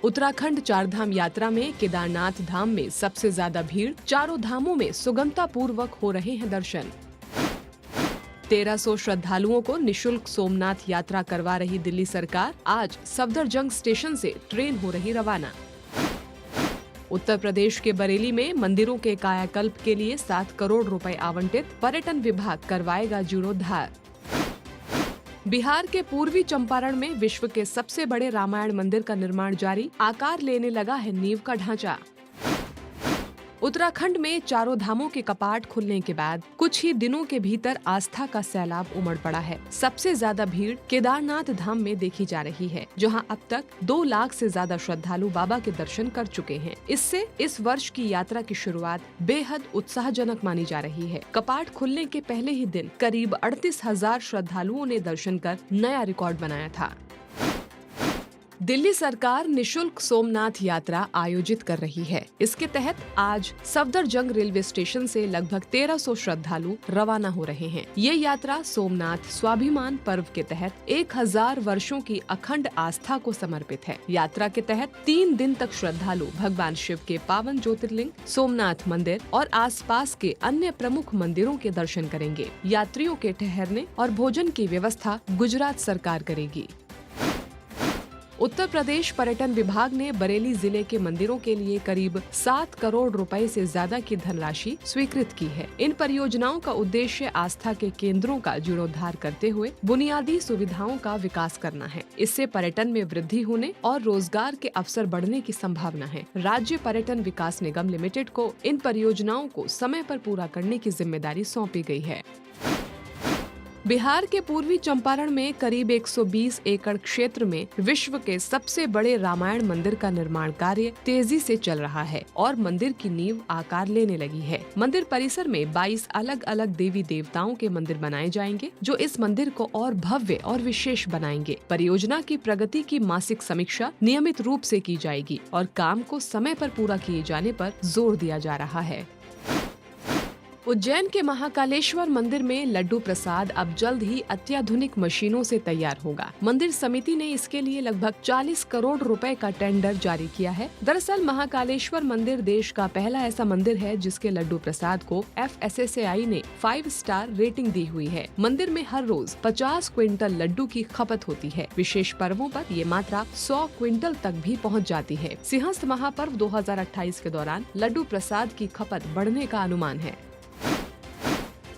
उत्तराखंड चारधाम यात्रा में केदारनाथ धाम में सबसे ज्यादा भीड़, चारों धामों में सुगमता पूर्वक हो रहे हैं दर्शन। 1300 श्रद्धालुओं को निशुल्क सोमनाथ यात्रा करवा रही दिल्ली सरकार, आज सफदरजंग स्टेशन से ट्रेन हो रही रवाना। उत्तर प्रदेश के बरेली में मंदिरों के कायाकल्प के लिए 7 करोड़ रुपए आवंटित, पर्यटन विभाग करवाएगा जीर्णोद्धार। बिहार के पूर्वी चंपारण में विश्व के सबसे बड़े रामायण मंदिर का निर्माण जारी, आकार लेने लगा है नींव का ढांचा। उत्तराखंड में चारों धामों के कपाट खुलने के बाद कुछ ही दिनों के भीतर आस्था का सैलाब उमड़ पड़ा है। सबसे ज्यादा भीड़ केदारनाथ धाम में देखी जा रही है, जहां अब तक 2 लाख से ज्यादा श्रद्धालु बाबा के दर्शन कर चुके हैं। इससे इस वर्ष की यात्रा की शुरुआत बेहद उत्साहजनक मानी जा रही है। कपाट खुलने के पहले ही दिन करीब 38,000 श्रद्धालुओं ने दर्शन कर नया रिकॉर्ड बनाया था। दिल्ली सरकार निशुल्क सोमनाथ यात्रा आयोजित कर रही है। इसके तहत आज सफदरजंग रेलवे स्टेशन से लगभग 1300 श्रद्धालु रवाना हो रहे हैं। ये यात्रा सोमनाथ स्वाभिमान पर्व के तहत 1000 वर्षों की अखंड आस्था को समर्पित है। यात्रा के तहत 3 दिन तक श्रद्धालु भगवान शिव के पावन ज्योतिर्लिंग, सोमनाथ मंदिर और आसपास के अन्य प्रमुख मंदिरों के दर्शन करेंगे। यात्रियों के ठहरने और भोजन की व्यवस्था गुजरात सरकार करेगी। उत्तर प्रदेश पर्यटन विभाग ने बरेली जिले के मंदिरों के लिए करीब 7 करोड़ रुपए से ज्यादा की धनराशि स्वीकृत की है। इन परियोजनाओं का उद्देश्य आस्था के केंद्रों का जीर्णोद्धार करते हुए बुनियादी सुविधाओं का विकास करना है। इससे पर्यटन में वृद्धि होने और रोजगार के अवसर बढ़ने की संभावना है। राज्य पर्यटन विकास निगम लिमिटेड को इन परियोजनाओं को समय पर पूरा करने की जिम्मेदारी सौंपी गई है। बिहार के पूर्वी चंपारण में करीब 120 एकड़ क्षेत्र में विश्व के सबसे बड़े रामायण मंदिर का निर्माण कार्य तेजी से चल रहा है और मंदिर की नींव आकार लेने लगी है। मंदिर परिसर में 22 अलग अलग देवी देवताओं के मंदिर बनाए जाएंगे, जो इस मंदिर को और भव्य और विशेष बनाएंगे। परियोजना की प्रगति की मासिक समीक्षा नियमित रूप से की जाएगी और काम को समय पर पूरा किए जाने पर जोर दिया जा रहा है। उज्जैन के महाकालेश्वर मंदिर में लड्डू प्रसाद अब जल्द ही अत्याधुनिक मशीनों से तैयार होगा। मंदिर समिति ने इसके लिए लगभग 40 करोड़ रुपए का टेंडर जारी किया है। दरअसल महाकालेश्वर मंदिर देश का पहला ऐसा मंदिर है जिसके लड्डू प्रसाद को FSSAI ने 5 स्टार रेटिंग दी हुई है। मंदिर में हर रोज 50 क्विंटल लड्डू की खपत होती है। विशेष पर्वों पर ये मात्रा 100 क्विंटल तक भी पहुँच जाती है। सिंहस्थ महापर्व 2028 के दौरान लड्डू प्रसाद की खपत बढ़ने का अनुमान है।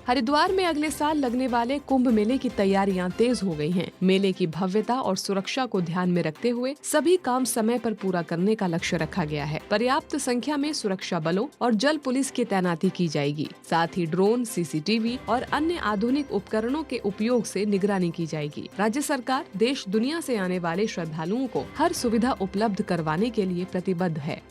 हरिद्वार में अगले साल लगने वाले कुंभ मेले की तैयारियां तेज हो गई हैं। मेले की भव्यता और सुरक्षा को ध्यान में रखते हुए सभी काम समय पर पूरा करने का लक्ष्य रखा गया है। पर्याप्त संख्या में सुरक्षा बलों और जल पुलिस की तैनाती की जाएगी। साथ ही ड्रोन, CCTV और अन्य आधुनिक उपकरणों के उपयोग से निगरानी की जाएगी। राज्य सरकार देश दुनिया से आने वाले श्रद्धालुओं को हर सुविधा उपलब्ध करवाने के लिए प्रतिबद्ध है।